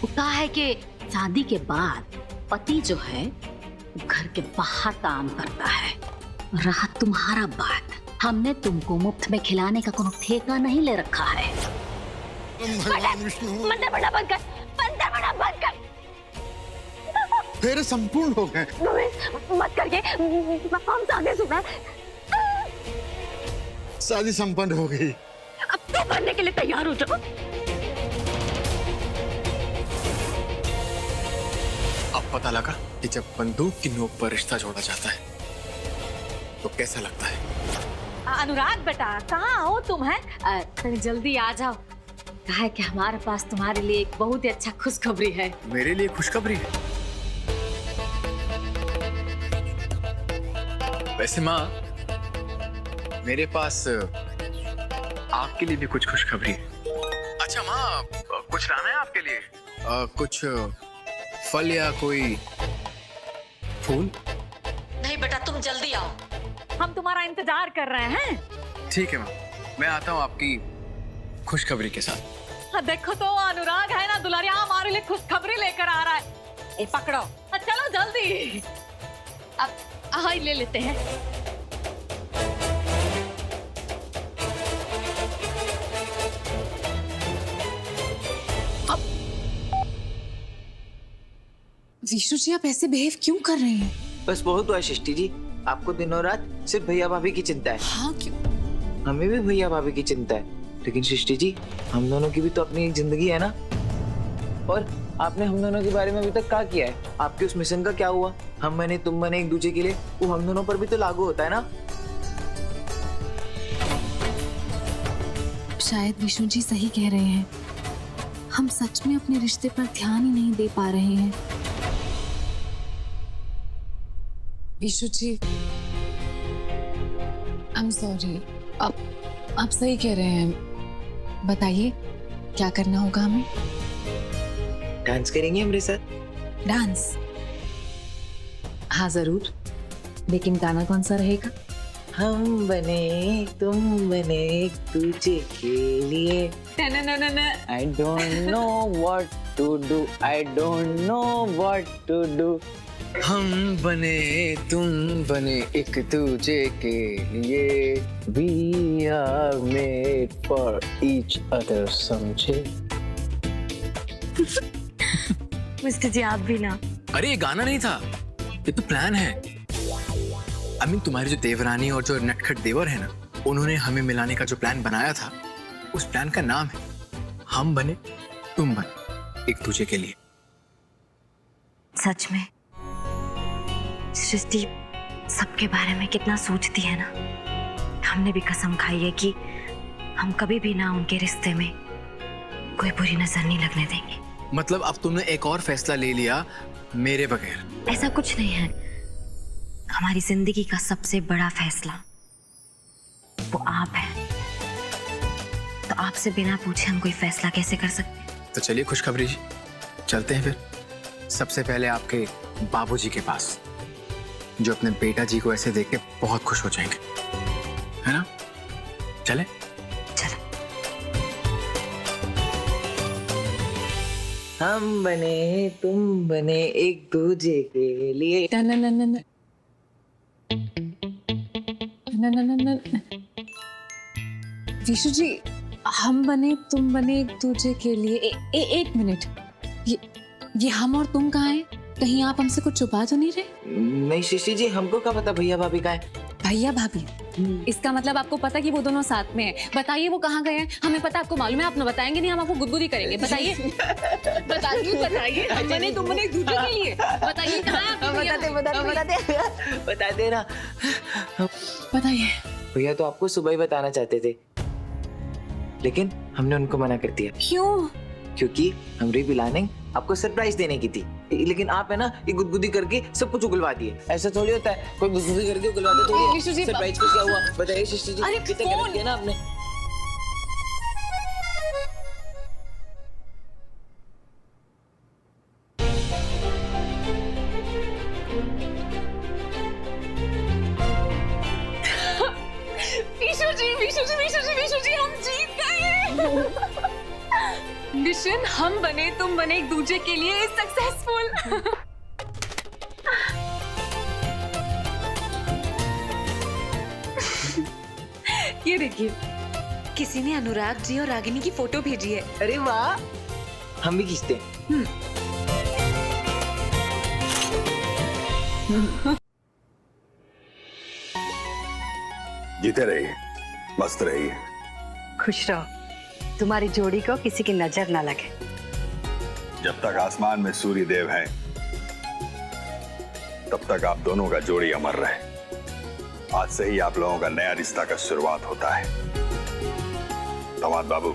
कहा है कि शादी के बाद पति जो है घर के बाहर काम करता है। रहा तुम्हारा बात, हमने तुमको मुफ्त में खिलाने का कोनो ठेका नहीं ले रखा है। भगवान विष्णु, मंदिर बना बंद कर, मंदिर बना बंद कर। फेरे संपूर्ण हो गए। मत करके, हम आगे सुना। शादी संपन्न हो गई। अब तो बनने के लिए तैयार हो जाओ। अब पता लगा कि जब बंदूक की नोक पर रिश्ता जोड़ा जाता है तो कैसा लगता है। अनुराग बेटा, कहाँ हो तुम? है थोड़ी जल्दी आ जाओ। कहा है कि हमारे पास तुम्हारे लिए एक बहुत ही अच्छा खुशखबरी है। मेरे लिए खुशखबरी है? वैसे माँ, मेरे पास आपके लिए भी कुछ खुशखबरी है। अच्छा माँ, कुछ लाना है आपके लिए? कुछ फल या कोई फूल? नहीं बेटा, तुम जल्दी आओ, हम तुम्हारा इंतजार कर रहे हैं। ठीक है माँ, मैं आता हूँ आपकी खुशखबरी के साथ। देखो तो अनुराग है ना दुलारिया, हमारे लिए खुशखबरी लेकर आ रहा है। ए पकड़ो, चलो जल्दी। अब हाँ ले लेते हैं। विष्णु जी, आप ऐसे बिहेव क्यों कर रहे हैं? बस बहुत हुआ सृष्टि जी, आपको दिनों रात सिर्फ भैया भाभी की चिंता है। हाँ क्यों? हमें भी भैया भाभी की चिंता है, लेकिन सृष्टि जी हम दोनों की भी तो अपनी एक जिंदगी है ना। और आपने हम दोनों के बारे में अभी तक क्या किया है? आपके उस मिशन का क्या हुआ? हम बने तुम बने एक दूसरे के लिए, वो हम दोनों पर भी तो लागू होता है ना। शायद विष्णु जी सही कह रहे हैं, हम सच में अपने रिश्ते पर ध्यान ही नहीं दे पा रहे हैं। Vishnu ji, I am sorry. आप सही कह रहे हैं। बताइए क्या करना होगा हमें? डांस करेंगे हमारे साथ? डांस? हाँ जरूर, लेकिन गाना कौन सा रहेगा? हम बने तुम बने एक दूसरे के लिए। I don't know what to do. I don't know what to do. हम बने तुम बने एक दूजे के लिए, we are made for each other, समझे? मिस्टर जी आप भी ना। अरे ये गाना नहीं था, ये तो प्लान है। I mean, तुम्हारी जो देवरानी और जो नटखट देवर है ना, उन्होंने हमें मिलाने का जो प्लान बनाया था, उस प्लान का नाम है हम बने तुम बने एक दूजे के लिए। सच में सृष्टि सबके बारे में कितना सोचती है ना। हमने भी कसम खाई है कि हम कभी भी ना उनके रिश्ते में कोई बुरी नजर नहीं लगने देंगे। मतलब अब तुमने एक और फैसला ले लिया मेरे बगैर? ऐसा कुछ नहीं है, हमारी जिंदगी का सबसे बड़ा फैसला वो आप है, तो आपसे बिना पूछे हम कोई फैसला कैसे कर सकते हैं? तो चलिए खुशखबरी जी, चलते हैं फिर। सबसे पहले आपके बाबूजी के पास, जो अपने बेटा जी को ऐसे देख के बहुत खुश हो जाएंगे, है ना? चले? चलो। हम बने तुम बने एक दूजे के लिए। विष्णु जी, हम बने तुम बने एक दूजे के लिए। एक मिनट, ये हम और तुम कहाँ हैं? कहीं आप हमसे कुछ छुपा तो नहीं रहे? नहीं सृष्टि जी, हमको क्या पता भैया भाभी कहाँ है। भैया भाभी? इसका मतलब आपको पता कि वो दोनों साथ में हैं। बताइए वो कहाँ गए हैं? हमें पता, आपको मालूम है। आप न बताएंगे नहीं, हम आपको गुदगुदी करेंगे। बताइए बताइए, हम बने तुम बने एक दूसरे के लिए। बताइए कहाँ है आपके भैया भाभी? बताते ना। बताइए। भैया तो आपको सुबह ही बताना चाहते थे, लेकिन हमने उनको मना कर दिया। क्यों? क्योंकि हमारी प्लानिंग आपको सरप्राइज देने की थी, लेकिन आप है ना ये गुदगुदी करके सब कुछ उगलवा दिए। ऐसा थोड़ी होता है, कोई गुदगुदी करके उगलवाता थोड़ी है। सरप्राइज को क्या हुआ बताइए सृष्टि जी? कितना गलत किया ना आपने। विष्णु जी, हम जीत गए। मिशन हम बने तुम बने एक दूसरे के लिए सक्सेसफुल। ये देखिए, किसी ने अनुराग जी और रागिनी की फोटो भेजी है। अरे वाह, हम भी खींचते हैं। जीते रहिए, मस्त रहिए। खुश रहो, तुम्हारी जोड़ी को किसी की नजर ना लगे। जब तक आसमान में सूर्य देव हैं, तब तक आप दोनों का जोड़ी अमर रहे। आज से ही आप लोगों का नया रिश्ता का शुरुआत होता है। दामाद बाबू,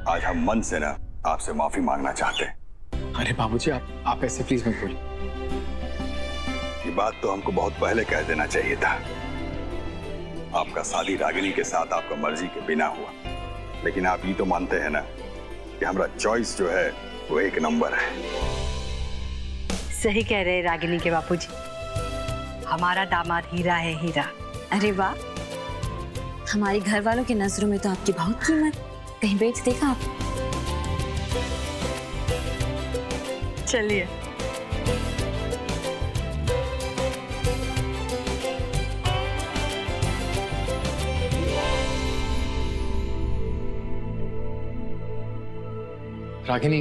आज हम मन से ना आपसे माफी मांगना चाहते हैं। अरे बाबूजी, आप ऐसे प्लीज मत बोलिए। ये बात तो हमको बहुत पहले कह देना चाहिए था। आपका शादी रागिनी के साथ आपका मर्जी के बिना हुआ, लेकिन आप ये तो मानते हैं ना कि हमारा चॉइस जो है वो एक नंबर है। सही कह रहे रागिनी के बापूजी, हमारा दामाद हीरा है, हीरा। अरे वाह, हमारे घर वालों की नजरों में तो आपकी बहुत कीमत। कहीं बेच देखा आप? चलिए। रागिनी,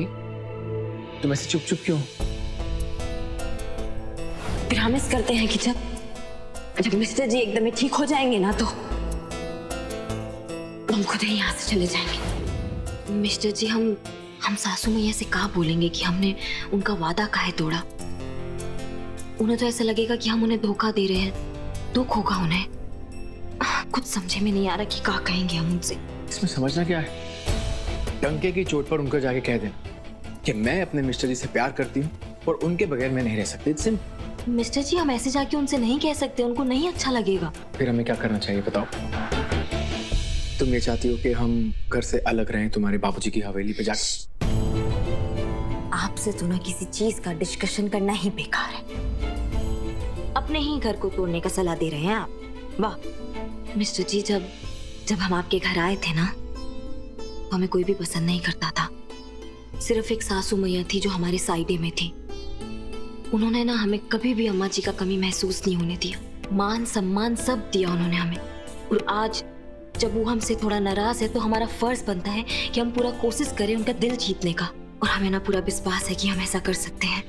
तुम ऐसे चुप चुप क्यों? प्रॉमिस करते हैं कि जब मिस्टर जी एकदम ही ठीक हो जाएंगे ना, तो हम खुद ही यहाँ से चले जाएंगे। मिस्टर जी, हम सासू मैया से कहा बोलेंगे कि हमने उनका वादा काहे तोड़ा। उन्हें तो ऐसा लगेगा कि हम उन्हें धोखा दे रहे हैं, दुख होगा उन्हें। कुछ समझे में नहीं आ रहा कि क्या कहेंगे हम उनसे। इसमें समझना क्या है? डंके की चोट पर उनको जाके कह देना कि मैं अपने मिस्टर जी से प्यार करती हूँ और उनके बगैर मैं नहीं रह सकती। It's simple. मिस्टर जी, हम ऐसे जाके उनसे नहीं कह सकते, उनको नहीं अच्छा लगेगा। फिर हमें क्या करना चाहिए बताओ? तुम ये चाहती हो कि हम घर से अलग रहें, तुम्हारे बाबूजी की हवेली पे जाकर? आपसे तो ना किसी चीज का डिस्कशन करना ही बेकार है। अपने ही घर को तोड़ने का सलाह दे रहे हैं आप। वाह मिस्टर जी, जब हम आपके घर आए थे ना, तो हमें कोई भी पसंद नहीं करता था। सिर्फ एक सासू मैया थी जो हमारे साइडे में थी। उन्होंने ना हमें कभी भी अम्मा जी का कमी महसूस नहीं होने दिया। मान सम्मान सब दिया उन्होंने हमें। और आज जब वो हमसे थोड़ा नाराज है, तो हमारा फर्ज बनता है कि हम पूरा कोशिश करें उनका दिल जीतने का। और हमें ना पूरा विश्वास है कि हम ऐसा कर सकते हैं।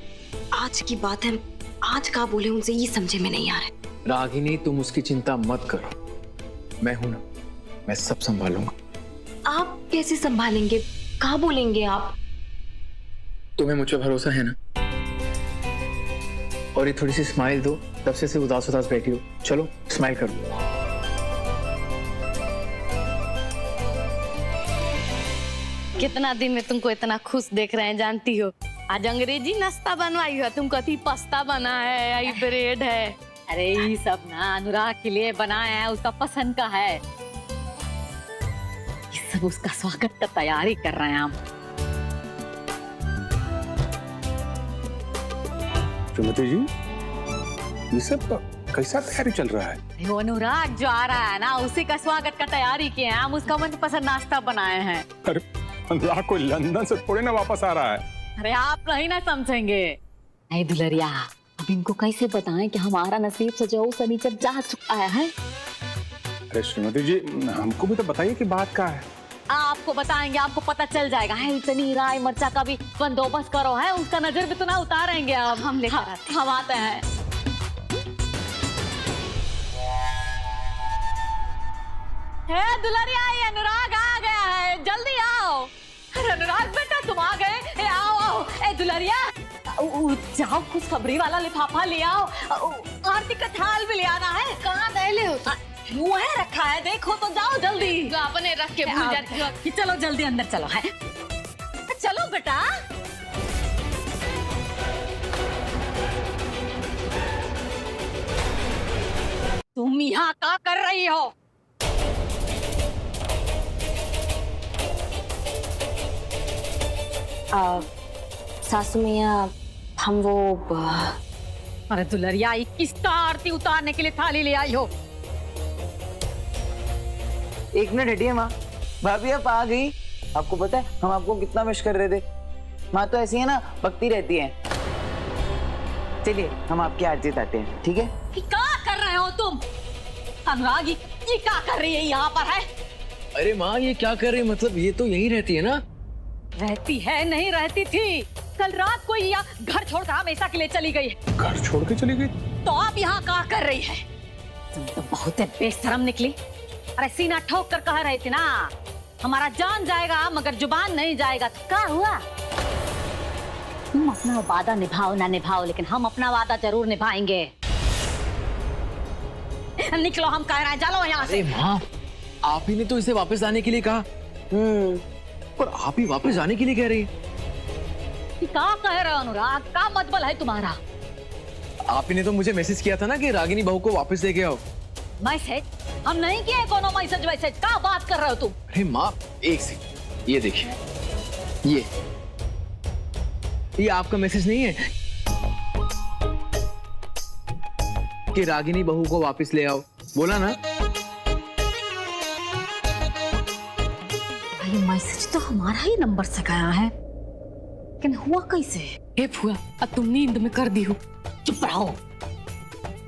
आज की बात है, आज का बोले उनसे ये समझे में नहीं आ रहा। रागिनी, तुम उसकी चिंता मत करो, मैं हूं ना, मैं सब संभालूंगा। आप कैसे संभालेंगे? कहाँ बोलेंगे आप? तुम्हें मुझ पर भरोसा है ना? और ये थोड़ी सी स्माइल दो, तब से उदास उदास बैठी हो। चलो स्माइल करो। कितना दिन में तुमको इतना खुश देख रहे हैं, जानती हो? आज अंग्रेजी नाश्ता बनवाई हो, तुम कथी पास्ता बना है, आई ब्रेड है। अरे ये सब ना अनुराग के लिए बनाया है, उसका पसंद का है। ये सब उसका स्वागत का तैयारी कर रहे हैं हम। श्रीमती जी, ये सब कैसा तैयारी चल रहा है? वो अनुराग जो आ रहा है ना, उसी का स्वागत का तैयारी किए हैं हम। उसका मनपसंद नाश्ता बनाए हैं। अरे अनुराग कोई लंदन से थोड़ी ना वापस आ रहा है। अरे आप नहीं ना समझेंगे। नहीं दुलरिया, अब इनको कैसे बताएं कि हमारा नसीब से जो शनिचर जा चुका है। अरे श्रीमती जी, हमको भी तो बताइए कि बात क्या है। आपको बताएंगे, आपको पता चल जाएगा। है इतनी राय मर्चा का भी बंदोबस्त करो, है उसका नजर भी तो ना उतारेंगे। अब हम लेकर आते हैं। हम आते हैं। है दुलरिया, ये अनुराग आ गया है, जल्दी आओ। अरे अनुराग बेटा, तुम आ गए। आओ आओ। ए दुलरिया, जाओ खुशखबरी वाला लिफाफा ले आओ। आरती का थाल भी ले आना है। कहाँ दहले हो? यूं है रखा है, देखो तो जाओ जल्दी। जो अपने रख के भूल जाती हो। कि चलो जल्दी अंदर चलो। है चलो बेटा। तुम यहाँ क्या कर रही हो? सासू मैया, हम वो अरे दुलरिया, किसका आरती उतारने के लिए थाली ले आई हो? एक मिनट हटिए माँ, भाभी आप आ गई। आपको पता है हम आपको कितना मिस कर रहे थे। माँ तो ऐसी है ना, बकती रहती है। चलिए हम आपकी आरती जताते हैं, ठीक है? क्या कर रहे हो तुम? अनुराग ये क्या कर रही है यहाँ पर है? अरे माँ ये क्या कर रही है? मतलब ये तो यहीं रहती है ना? रहती है नहीं रहती थी। कल रात को यहाँ घर छोड़कर हमेशा के लिए चली गई है। घर छोड़ के चली गई? तो आप यहाँ क्या कर रही है? तुम तो बहुत बेशरम निकली। अरे सीना ठोक कर कह रहे थे ना हमारा जान जाएगा मगर जुबान नहीं जाएगा। तो क्या हुआ? तुम अपना वादा निभाओ ना निभाओ लेकिन हम अपना वादा जरूर निभाएंगे। निकलो, हम कह रहे हैं चलो यहाँ से। अरे माँ आप ही ने तो इसे वापस आने के लिए कहा। पर आप ही वापस आने के लिए कह रही है। क्या कह रहे हो अनुराग? क्या मतलब है तुम्हारा? आप ही ने तो मुझे मैसेज किया था ना कि रागिनी बहू को वापस लेके आओ। मैसेज? हम नहीं किए कोनो मैसेज वैसेज। क्या बात कर रहे हो तुम? अरे माँ एक सेकंड, ये देखिए, ये आपका मैसेज नहीं है कि रागिनी बहू को वापस ले आओ, बोला ना? ये मैसेज तो हमारा ही नंबर से गया है लेकिन हुआ कैसे? हे फुआ, अब तुम नींद में कर दी हो। चुप रहो।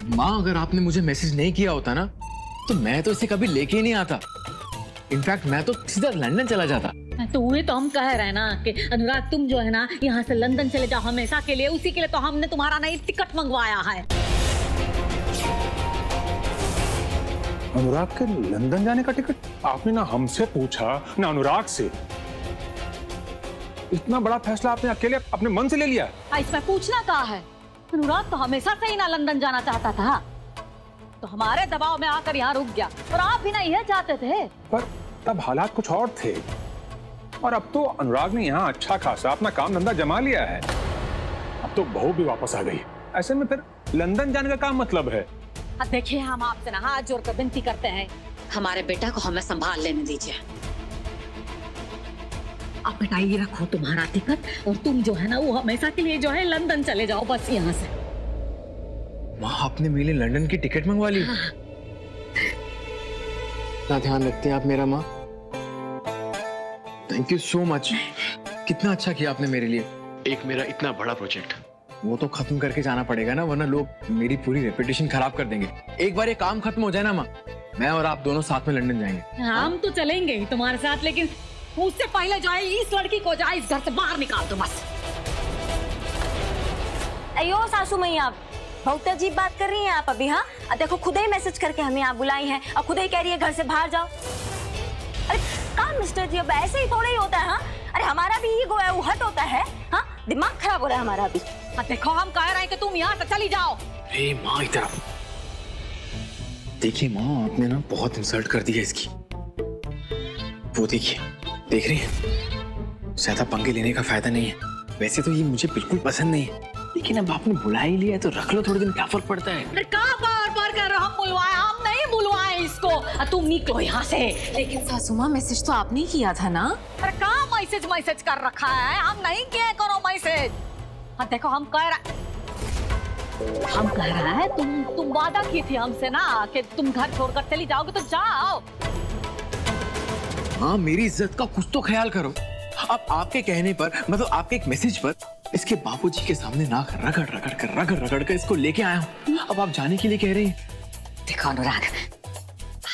माँ अगर आपने मुझे मैसेज नहीं किया होता ना तो मैं तो इसे कभी लेके ही नहीं आता। इनफैक्ट मैं तो सीधा लंदन चला जाता। तो वही तो हम कह रहे हैं ना कि अनुराग तुम जो है ना यहाँ से लंदन चले जाओ हमेशा के लिए। उसी के लिए तो हमने तुम्हारा नई टिकट मंगवाया है। अनुराग के लंदन जाने का टिकट? आपने ना हमसे पूछा ना अनुराग से। इतना बड़ा फैसला आपने अकेले अपने मन से ले लिया? इसमें पूछना कहा है? अनुराग तो हमेशा से ही ना लंदन जाना चाहता था, तो हमारे दबाव में आकर यहाँ रुक गया। और आप भी ना यह चाहते थे। पर तब हालात कुछ और थे और अब तो अनुराग ने यहाँ अच्छा खासा अपना काम धंधा जमा लिया है। अब तो बहू भी वापस आ गई। ऐसे में फिर लंदन जाने का क्या मतलब है? देखिए हम आपसे ना हाथ जोड़कर विनती करते हैं, हमारे बेटा को हमें संभाल लेने दीजिए। आप बेटा ये रखो तुम्हारा टिकट और तुम जो है ना वो हमेशा के लिए जो है लंदन चले जाओ बस यहाँ से। माँ आपने मेरे लिए लंदन की टिकट मंगवा ली? इतना ध्यान रखते हैं आप मेरा माँ। Thank you so much. कितना अच्छा किया आपने मेरे लिए। एक मेरा इतना बड़ा प्रोजेक्ट वो तो खत्म करके जाना पड़ेगा ना, वरना लोग मेरी पूरी रेपुटेशन खराब कर देंगे। एक बार ये काम खत्म हो जाए ना माँ, मैं और आप दोनों साथ में लंदन जाएंगे। हम तो चलेंगे ही तुम्हारे साथ, लेकिन उससे पहले जो है इस लड़की को जो है इस घर से बाहर निकाल दो बस। अयो सासू मैया, बहुत अजीब बात कर रही हैं आप अभी। हाँ देखो, खुद ही मैसेज करके हमें आप बुलाई हैं और खुद ही कह रही है घर से बाहर जाओ। अरे कहाँ मिस्टर जी, अब ऐसे ही थोड़ा ही होता है। हाँ अरे हमारा भी ईगो है, वो हट होता है। हाँ दिमाग खराब हो रहा है हमारा भी। देखो हम कह रहे हैं कि तुम यहाँ से चली जाओ। अरे माँ इधर देखिए, माँ आपने ना बहुत इंसल्ट कर दी है इसकी। वो देखिए, देख रही है? ज्यादा पंगे लेने का फायदा नहीं है। वैसे तो ये मुझे बिल्कुल पसंद नहीं है, लेकिन अब आपने बुला ही लिया है तो रख लो थोड़े दिन, क्या फर्क पड़ता है? अरे कहाँ बार बार कर रहे हो? हम बुलवाए? हम नहीं बुलवाए इसको। तुम निकलो यहाँ से। लेकिन सासू माँ मैसेज तो आपने ही किया था ना? अरे कहाँ मैसेज कर रखा है? हम नहीं किए करो मैसेज। देखो हम कह रहे हैं तुम वादा की थी हमसे ना कि तुम घर छोड़कर चली जाओगे, तो जाओ। हाँ मेरी इज्जत का कुछ तो ख्याल करो। अब आपके कहने पर, मतलब आपके एक मैसेज पर इसके बाबूजी के सामने नाक रगड़ कर इसको लेके आया हूँ। अब आप जाने के लिए कह रही हैं। देखो अनुराग,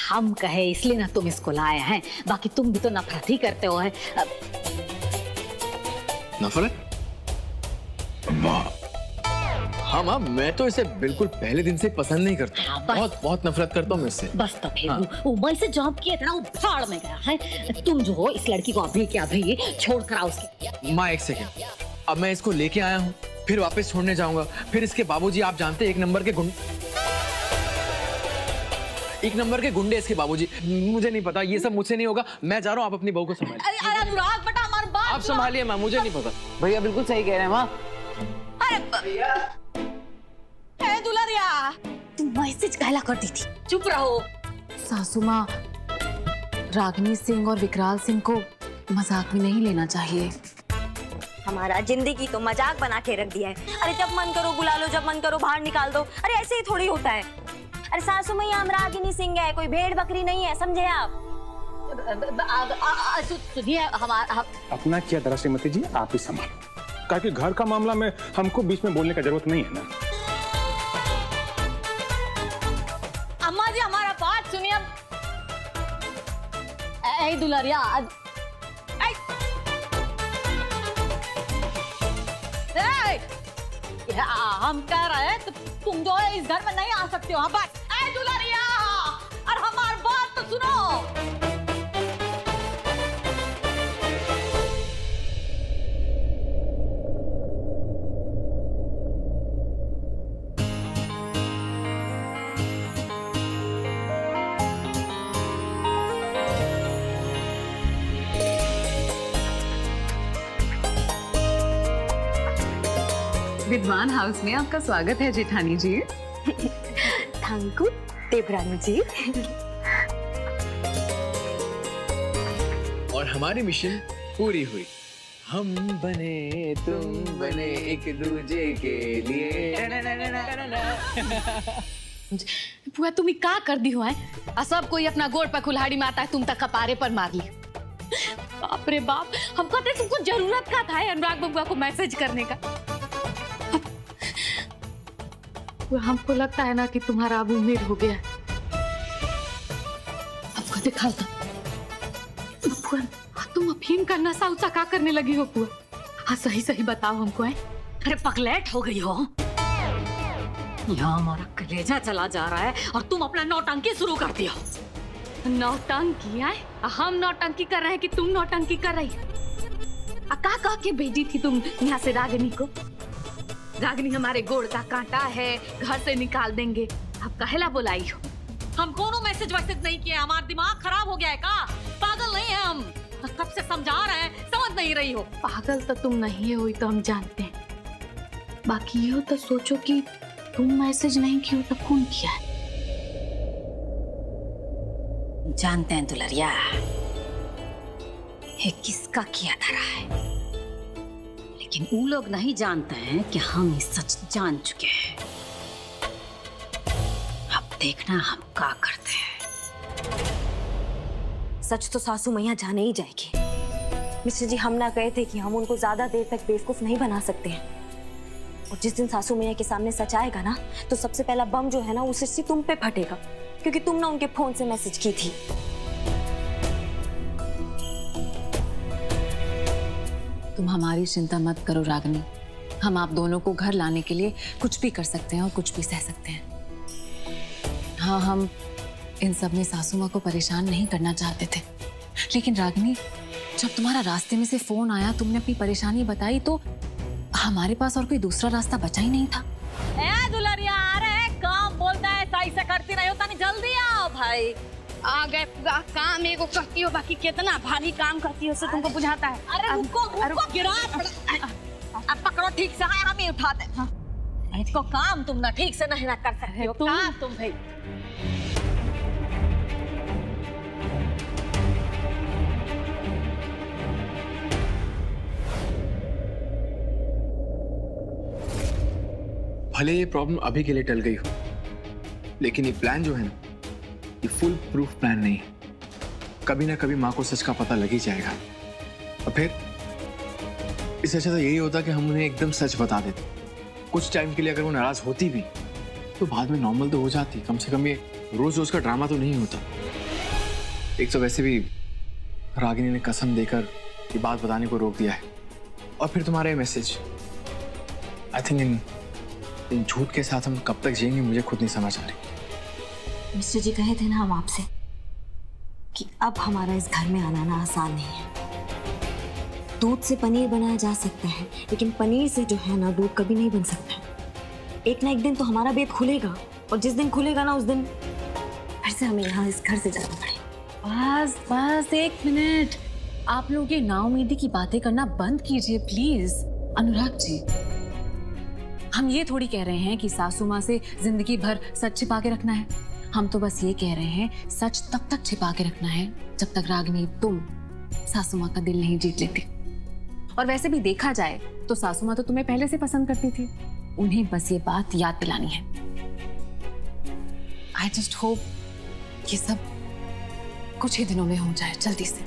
हम कहे इसलिए ना तुम इसको लाए हैं, बाकी तुम भी तो नफरत ही करते हो। है नफरत? हाँ माँ, मैं तो इसे बिल्कुल पहले दिन से पसंद नहीं करता। हाँ, बहुत नफरत करता हूँ मैं इससे। बस तो फिर हाँ। वो मैसेज जॉब किया था ना, वो फाड़ में गया है। तुम जो हो इस लड़की को अभी के अभी छोड़ कर आओ उसके। माँ एक सेकेंड, अब मैं इसको लेके आया हूँ, फिर वापस छोड़ने जाऊंगा, फिर इसके बाबूजी आप जानते हैं एक नंबर के गुंडे इसके बाबूजी। मुझे नहीं पता, ये सब मुझसे नहीं होगा। मैं जा रहा हूँ, आप अपनी बहू को संभालिए। अरे अनुराग बेटा, हमारी बात आप संभालिए माँ, मुझे नहीं पता। भैया बिल्कुल सही कह रहे हैं माँ। अरे दुलारिया, तुम मैसेज कहला कर दी थी। चुप रहो। सासू माँ, रागिनी सिंह और विकराल सिंह को मजाक में नहीं लेना चाहिए। हमारा जिंदगी तो मजाक बना के रख दिया है। अरे जब मन करो बुला लो, जब मन करो बाहर निकाल दो। अरे ऐसे ही थोड़ी होता है। अरे सासू मैया, हम रागिनी सिंह है, कोई भेड़ बकरी नहीं है, समझे आप? सुनिए हमारा अपना किया दरा श्रीमती जी, आप ही संभालो, ताकि घर का मामला में हमको बीच में बोलने का जरूरत नहीं है ना। अम्मा जी हमारा बात सुनिए। ऐ दुलरिया, हम कह रहे हैं तो तुम जो है इस घर में नहीं आ सकते हो। बस ऐ दुलरिया, और हमारी बात तो सुनो। विद्वान हाउस में आपका स्वागत है जेठानी जी। थैंक यू देवरानी जी। और हमारी मिशन पूरी हुई। हम बने तुम बने एक दूजे के लिए। बुआ तुम्हें का कर दी हुआ है? आ सब कोई अपना गोड़ पर कुल्हाड़ी मारता है, तुम तक कपारे पर मार ली। बाप रे बाप, हम कहते तुमको जरूरत का था अनुराग बबुआ को मैसेज करने का। हमको लगता है ना कि तुम्हारा अब उम्मीद हो गया है। आपको दिखा था तुम अफीम का नशा उसा का करने लगी हो बुआ? हाँ सही सही बताओ हमको है। अरे पगलेट हो गई हो। यहाँ हमारा कलेजा चला जा रहा है और तुम अपना नौटंकी शुरू कर दिया। नौटंकी है? हम नौटंकी कर रहे हैं कि तुम नौटंकी कर रही? का कह के भेजी थी तुम यहाँ से रागिनी को? रागिनी हमारे गोड़ का कांटा है, घर से निकाल देंगे। आप कहेला बुलाई हो? हम कोनो मैसेज वैसेज नहीं किए। हमारा दिमाग खराब हो गया है का? पागल नहीं है हम। कब से समझा रहे हैं, समझ नहीं रही हो। पागल तो तुम नहीं हो, तो हम जानते हैं। बाकी ये हो तो सोचो कि तुम मैसेज नहीं किया हो तो कौन किया है? जानते हैं दुलरिया, ये किसका किया धरा है, लेकिन वो लोग नहीं जानते हैं कि हम ये सच जान चुके हैं। अब देखना हम क्या करते हैं। सच तो सासू मैया जाने ही जाएगी। मिस्टर जी, हम ना कहे थे कि हम उनको ज्यादा देर तक बेवकूफ नहीं बना सकते हैं। और जिस दिन सासू मैया के सामने सच आएगा ना, तो सबसे पहला बम जो है ना, वो सच्ची तुम पे फटेगा, क्योंकि तुम ना उनके फोन से मैसेज की थी। तुम हमारी चिंता मत करो रागिनी, हम आप दोनों को घर लाने के लिए कुछ भी कर सकते हैं और कुछ भी सह सकते हैं। हाँ, हम इन सब में सासू माँ को परेशान नहीं करना चाहते थे, लेकिन रागिनी जब तुम्हारा रास्ते में से फोन आया, तुमने अपनी परेशानी बताई, तो हमारे पास और कोई दूसरा रास्ता बचा ही नहीं था। दुलरिया आ रहे, काम बोलता है सही से करती रहो, तनी जल्दी आओ भाई। आ गए, काम एगो करती हो, बाकी कितना भारी काम करती हो, तुमको बुझाता है। अरे रुको गिरा। अब पकड़ो ठीक से, हम ही उठाते हैं। इसको काम तुम ना ठीक से नहीं ना कर सकते हो। काम तुम भाई। भले ये प्रॉब्लम अभी के लिए टल गई हो, लेकिन ये प्लान जो है ना, ये फुल प्रूफ प्लान नहीं है। कभी ना कभी माँ को सच का पता लग ही जाएगा, और फिर इससे अच्छा तो यही होता कि हम उन्हें एकदम सच बता देते। कुछ टाइम के लिए अगर वो नाराज होती भी तो बाद में नॉर्मल तो हो जाती। कम से कम ये रोज रोज का ड्रामा तो नहीं होता। एक तो वैसे भी रागिनी ने कसम देकर ये बात बताने को रोक दिया है, और फिर तुम्हारा ये मैसेज। आई थिंक इन झूठ के साथ हम कब तक जिएंगे, मुझे खुद नहीं समझ आ रही। मिस्टर जी कहे थे ना हम आपसे कि अब हमारा इस घर में आना ना आसान नहीं है। दूध से पनीर बनाया जा सकता है, लेकिन पनीर से जो है ना, दूध कभी नहीं बन सकता। एक ना एक दिन तो हमारा भेद खुलेगा, और जिस दिन खुलेगा ना, उस दिन फिर से हमें यहाँ इस घर से जाना पड़ेगा। बस एक मिनट, आप लोग ये नाउमीदी की बातें करना बंद कीजिए प्लीज। अनुराग जी, हम ये थोड़ी कह रहे हैं कि सासू माँ से जिंदगी भर सच छिपा के रखना है। हम तो बस ये कह रहे हैं सच तब तक छिपा के रखना है जब तक रागिनी तुम सासू माँ का दिल नहीं जीत लेती। और वैसे भी देखा जाए तो सासू माँ तो तुम्हें पहले से पसंद करती थी, उन्हें बस ये बात याद दिलानी है। आई जस्ट होप ये सब कुछ ही दिनों में हो जाए, जल्दी से।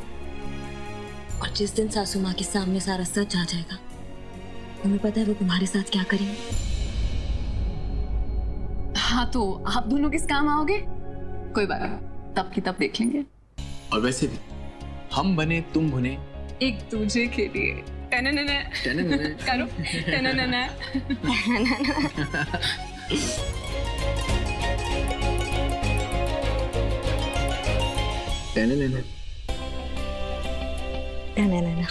और जिस दिन सासू माँ के सामने सारा सच आ जाएगा, तुम्हें पता है वो तुम्हारे साथ क्या करेंगे? हाँ तो आप दोनों किस काम आओगे? कोई बात नहीं, तब की तब देख लेंगे। और वैसे भी हम बने तुम भुने एक दूजे के लिए टननना करो टननना। टननना ना।